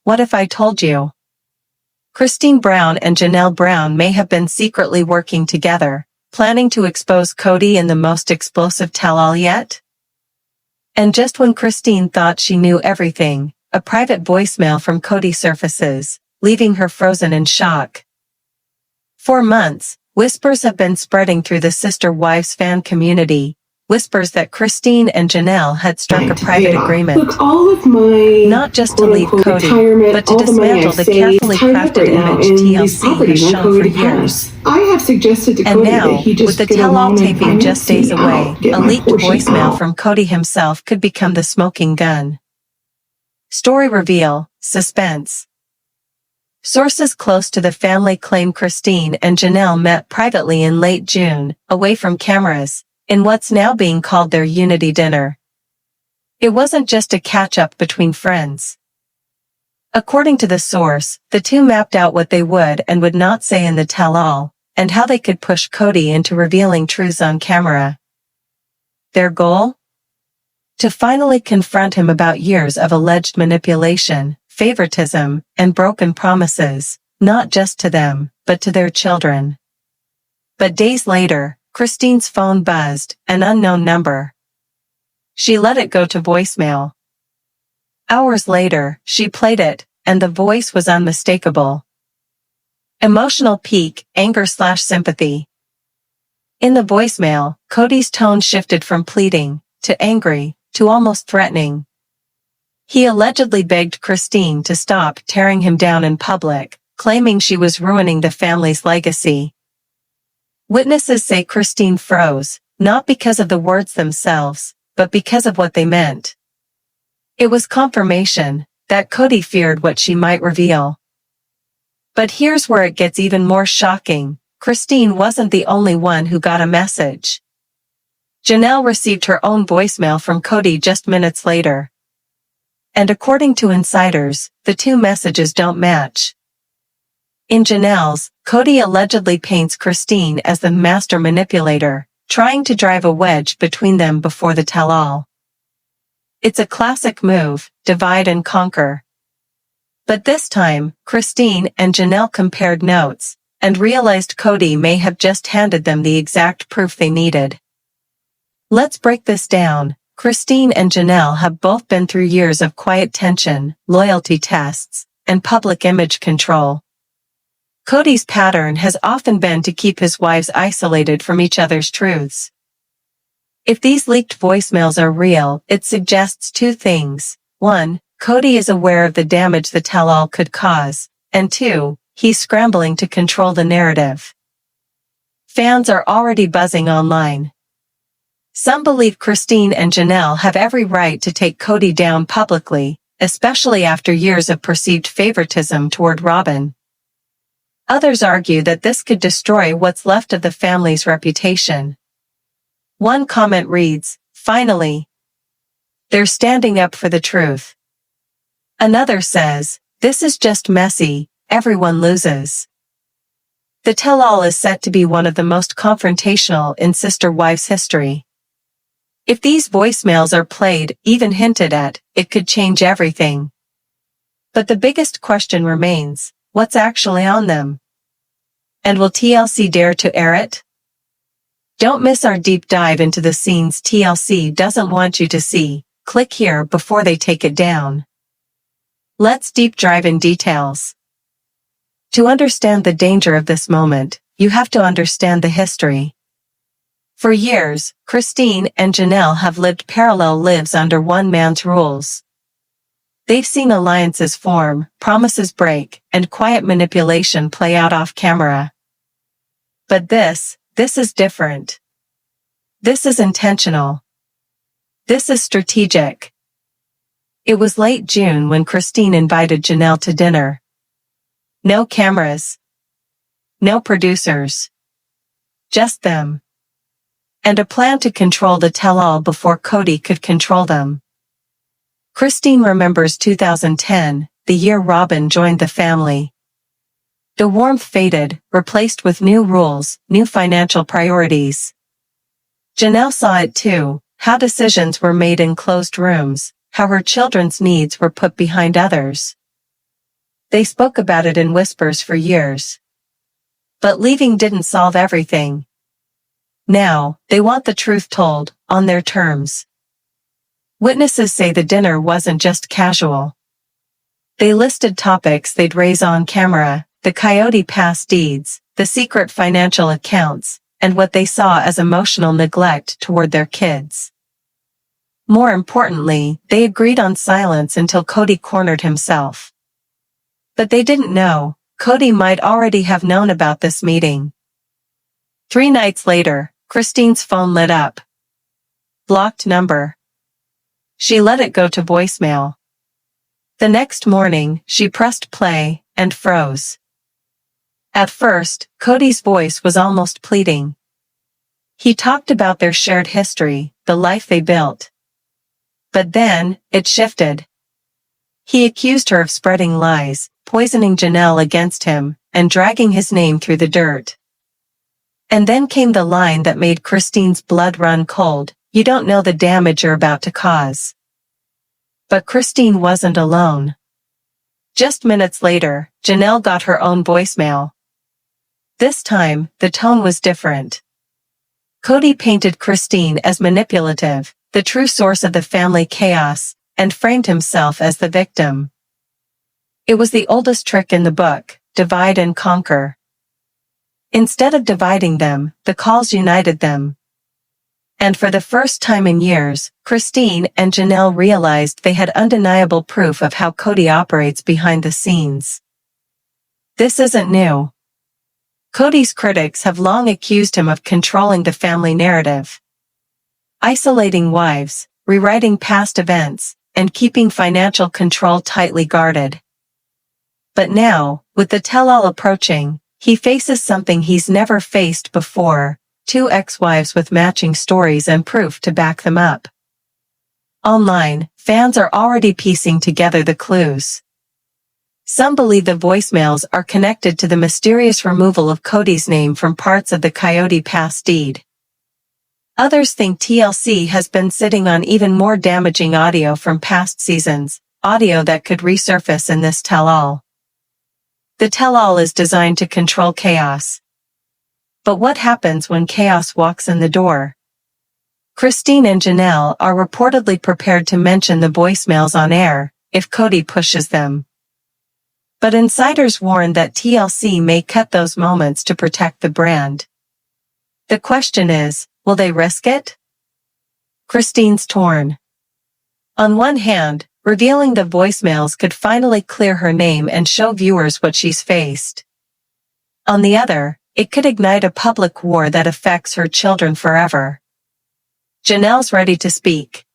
What if I told you? Christine Brown and Janelle Brown may have been secretly working together, planning to expose Kody in the most explosive tell-all yet? And just when Christine thought she knew everything, a private voicemail from Kody surfaces, leaving her frozen in shock. For months, whispers have been spreading through the Sister Wives fan community, whispers that Christine and Janelle had struck a private agreement. Look, all of my not just to leave Kody, but to dismantle the carefully crafted image TLC has shown for years. I have suggested to Kody that he just with the tell-all taping just days away, a leaked voicemail from Kody himself could become the smoking gun. Story reveal, suspense. Sources close to the family claim Christine and Janelle met privately in late June, away from cameras, in what's now being called their unity dinner. It wasn't just a catch-up between friends. According to the source, the two mapped out what they would and would not say in the tell-all, and how they could push Kody into revealing truths on camera. Their goal? To finally confront him about years of alleged manipulation, favoritism, and broken promises, not just to them, but to their children. But days later, Christine's phone buzzed, an unknown number. She let it go to voicemail. Hours later, she played it, and the voice was unmistakable. Emotional peak, anger/sympathy. In the voicemail, Kody's tone shifted from pleading, to angry, to almost threatening. He allegedly begged Christine to stop tearing him down in public, claiming she was ruining the family's legacy. Witnesses say Christine froze, not because of the words themselves, but because of what they meant. It was confirmation that Kody feared what she might reveal. But here's where it gets even more shocking. Christine wasn't the only one who got a message. Janelle received her own voicemail from Kody just minutes later. And according to insiders, the two messages don't match. In Janelle's, Kody allegedly paints Christine as the master manipulator, trying to drive a wedge between them before the tell-all. It's a classic move, divide and conquer. But this time, Christine and Janelle compared notes, and realized Kody may have just handed them the exact proof they needed. Let's break this down. Christine and Janelle have both been through years of quiet tension, loyalty tests, and public image control. Kody's pattern has often been to keep his wives isolated from each other's truths. If these leaked voicemails are real, it suggests two things. 1, Kody is aware of the damage the tell-all could cause, and 2, he's scrambling to control the narrative. Fans are already buzzing online. Some believe Christine and Janelle have every right to take Kody down publicly, especially after years of perceived favoritism toward Robyn. Others argue that this could destroy what's left of the family's reputation. One comment reads, "Finally, they're standing up for the truth." Another says, "This is just messy, everyone loses." The tell-all is set to be one of the most confrontational in Sister Wives history. If these voicemails are played, even hinted at, it could change everything. But the biggest question remains, what's actually on them? And will TLC dare to air it? Don't miss our deep dive into the scenes TLC doesn't want you to see. Click here before they take it down. Let's deep dive in details. To understand the danger of this moment, you have to understand the history. For years, Christine and Janelle have lived parallel lives under one man's rules. They've seen alliances form, promises break, and quiet manipulation play out off camera. But this is different. This is intentional. This is strategic. It was late June when Christine invited Janelle to dinner. No cameras. No producers. Just them. And a plan to control the tell-all before Kody could control them. Christine remembers 2010, the year Robyn joined the family. The warmth faded, replaced with new rules, new financial priorities. Janelle saw it too, how decisions were made in closed rooms, how her children's needs were put behind others. They spoke about it in whispers for years. But leaving didn't solve everything. Now, they want the truth told, on their terms. Witnesses say the dinner wasn't just casual. They listed topics they'd raise on camera: the Kody past deeds, the secret financial accounts, and what they saw as emotional neglect toward their kids. More importantly, they agreed on silence until Kody cornered himself. But they didn't know, Kody might already have known about this meeting. 3 nights later, Christine's phone lit up. Blocked number. She let it go to voicemail. The next morning, she pressed play, and froze. At first, Kody's voice was almost pleading. He talked about their shared history, the life they built. But then, it shifted. He accused her of spreading lies, poisoning Janelle against him, and dragging his name through the dirt. And then came the line that made Christine's blood run cold: "You don't know the damage you're about to cause." But Christine wasn't alone. Just minutes later, Janelle got her own voicemail. This time, the tone was different. Kody painted Christine as manipulative, the true source of the family chaos, and framed himself as the victim. It was the oldest trick in the book: divide and conquer. Instead of dividing them, the calls united them. And for the first time in years, Christine and Janelle realized they had undeniable proof of how Kody operates behind the scenes. This isn't new. Kody's critics have long accused him of controlling the family narrative. Isolating wives, rewriting past events, and keeping financial control tightly guarded. But now, with the tell-all approaching, he faces something he's never faced before: 2 ex-wives with matching stories and proof to back them up. Online, fans are already piecing together the clues. Some believe the voicemails are connected to the mysterious removal of Kody's name from parts of the Kody past deed. Others think TLC has been sitting on even more damaging audio from past seasons, audio that could resurface in this tell-all. The tell-all is designed to control chaos. But what happens when chaos walks in the door? Christine and Janelle are reportedly prepared to mention the voicemails on air, if Kody pushes them. But insiders warn that TLC may cut those moments to protect the brand. The question is, will they risk it? Christine's torn. On one hand, revealing the voicemails could finally clear her name and show viewers what she's faced. On the other, it could ignite a public war that affects her children forever. Janelle's ready to speak.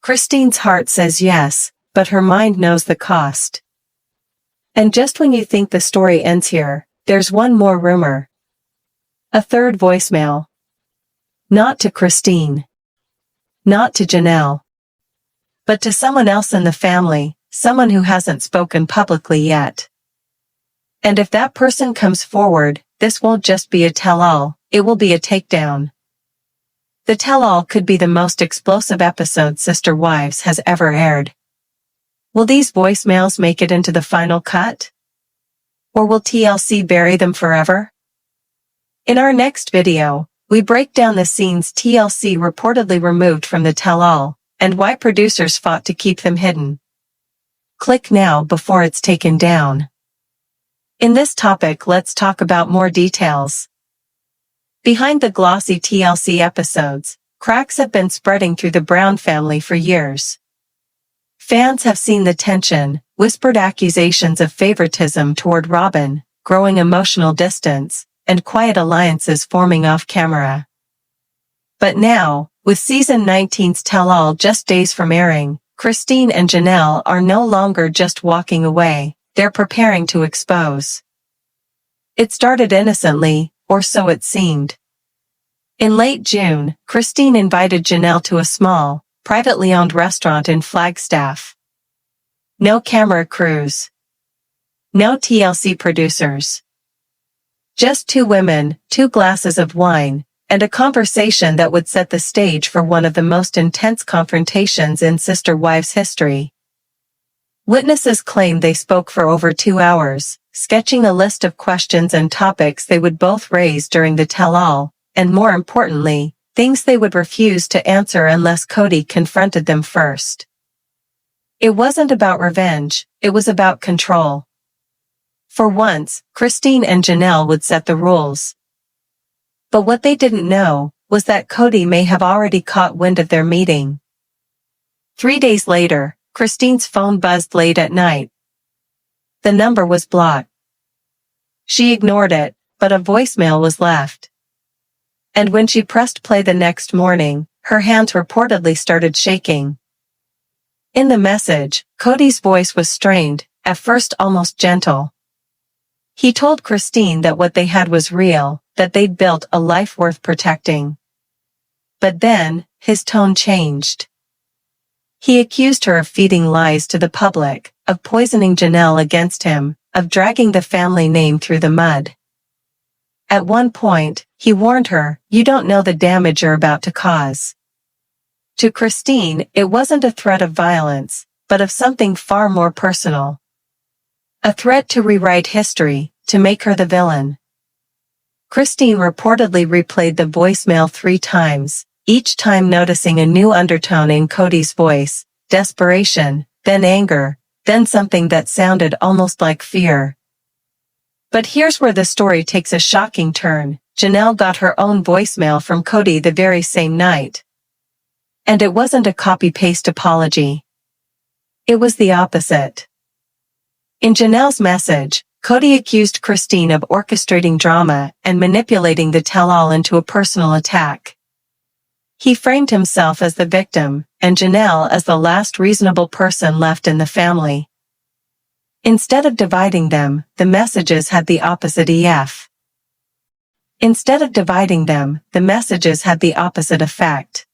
Christine's heart says yes, but her mind knows the cost. And just when you think the story ends here, there's one more rumor. A third voicemail. Not to Christine. Not to Janelle. But to someone else in the family, someone who hasn't spoken publicly yet. And if that person comes forward, this won't just be a tell-all, it will be a takedown. The tell-all could be the most explosive episode Sister Wives has ever aired. Will these voicemails make it into the final cut? Or will TLC bury them forever? In our next video, we break down the scenes TLC reportedly removed from the tell-all, and why producers fought to keep them hidden. Click now before it's taken down. In this topic, let's talk about more details. Behind the glossy TLC episodes, cracks have been spreading through the Brown family for years. Fans have seen the tension, whispered accusations of favoritism toward Robyn, growing emotional distance, and quiet alliances forming off camera. But now, with season 19's tell-all just days from airing, Christine and Janelle are no longer just walking away, they're preparing to expose. It started innocently, or so it seemed. In late June, Christine invited Janelle to a small, privately owned restaurant in Flagstaff. No camera crews. No TLC producers. Just 2 women, 2 glasses of wine, and a conversation that would set the stage for one of the most intense confrontations in Sister Wives history. Witnesses claim they spoke for over 2 hours, sketching a list of questions and topics they would both raise during the tell-all, and more importantly, things they would refuse to answer unless Kody confronted them first. It wasn't about revenge, it was about control. For once, Christine and Janelle would set the rules. But what they didn't know was that Kody may have already caught wind of their meeting. 3 days later, Christine's phone buzzed late at night. The number was blocked. She ignored it, but a voicemail was left. And when she pressed play the next morning, her hands reportedly started shaking. In the message, Kody's voice was strained, at first almost gentle. He told Christine that what they had was real, that they'd built a life worth protecting. But then, his tone changed. He accused her of feeding lies to the public, of poisoning Janelle against him, of dragging the family name through the mud. At one point, he warned her, "You don't know the damage you're about to cause." To Christine, it wasn't a threat of violence, but of something far more personal. A threat to rewrite history, to make her the villain. Christine reportedly replayed the voicemail 3 times, each time noticing a new undertone in Kody's voice, desperation, then anger, then something that sounded almost like fear. But here's where the story takes a shocking turn. Janelle got her own voicemail from Kody the very same night. And it wasn't a copy-paste apology. It was the opposite. In Janelle's message, Kody accused Christine of orchestrating drama and manipulating the tell-all into a personal attack. He framed himself as the victim, and Janelle as the last reasonable person left in the family. Instead of dividing them, the messages had the opposite effect.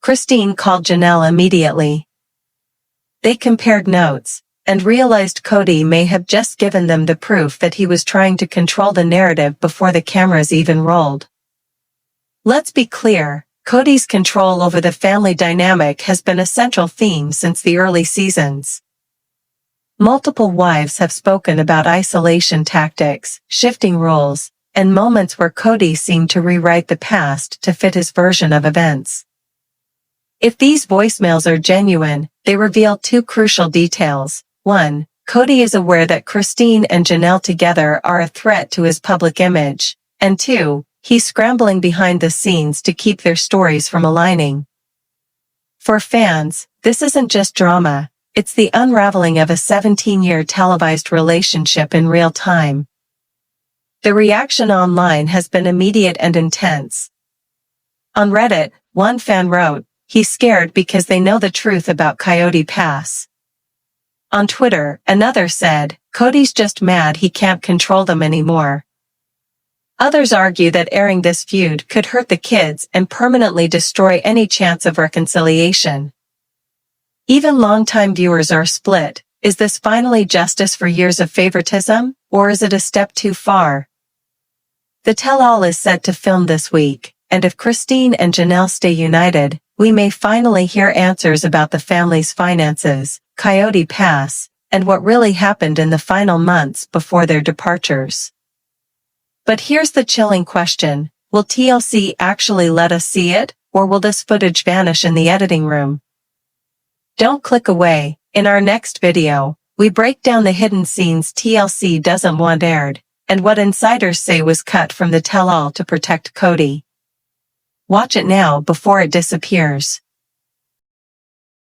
Christine called Janelle immediately. They compared notes, and realized Kody may have just given them the proof that he was trying to control the narrative before the cameras even rolled. Let's be clear. Kody's control over the family dynamic has been a central theme since the early seasons. Multiple wives have spoken about isolation tactics, shifting roles, and moments where Kody seemed to rewrite the past to fit his version of events. If these voicemails are genuine, they reveal 2 crucial details. 1. Kody is aware that Christine and Janelle together are a threat to his public image. And 2. He's scrambling behind the scenes to keep their stories from aligning. For fans, this isn't just drama, it's the unraveling of a 17-year televised relationship in real time. The reaction online has been immediate and intense. On Reddit, one fan wrote, "He's scared because they know the truth about Coyote Pass." On Twitter, another said, "Kody's just mad he can't control them anymore." Others argue that airing this feud could hurt the kids and permanently destroy any chance of reconciliation. Even longtime viewers are split. Is this finally justice for years of favoritism, or is it a step too far? The tell-all is set to film this week, and if Christine and Janelle stay united, we may finally hear answers about the family's finances, Coyote Pass, and what really happened in the final months before their departures. But here's the chilling question, will TLC actually let us see it, or will this footage vanish in the editing room? Don't click away. In our next video, we break down the hidden scenes TLC doesn't want aired, and what insiders say was cut from the tell-all to protect Kody. Watch it now before it disappears.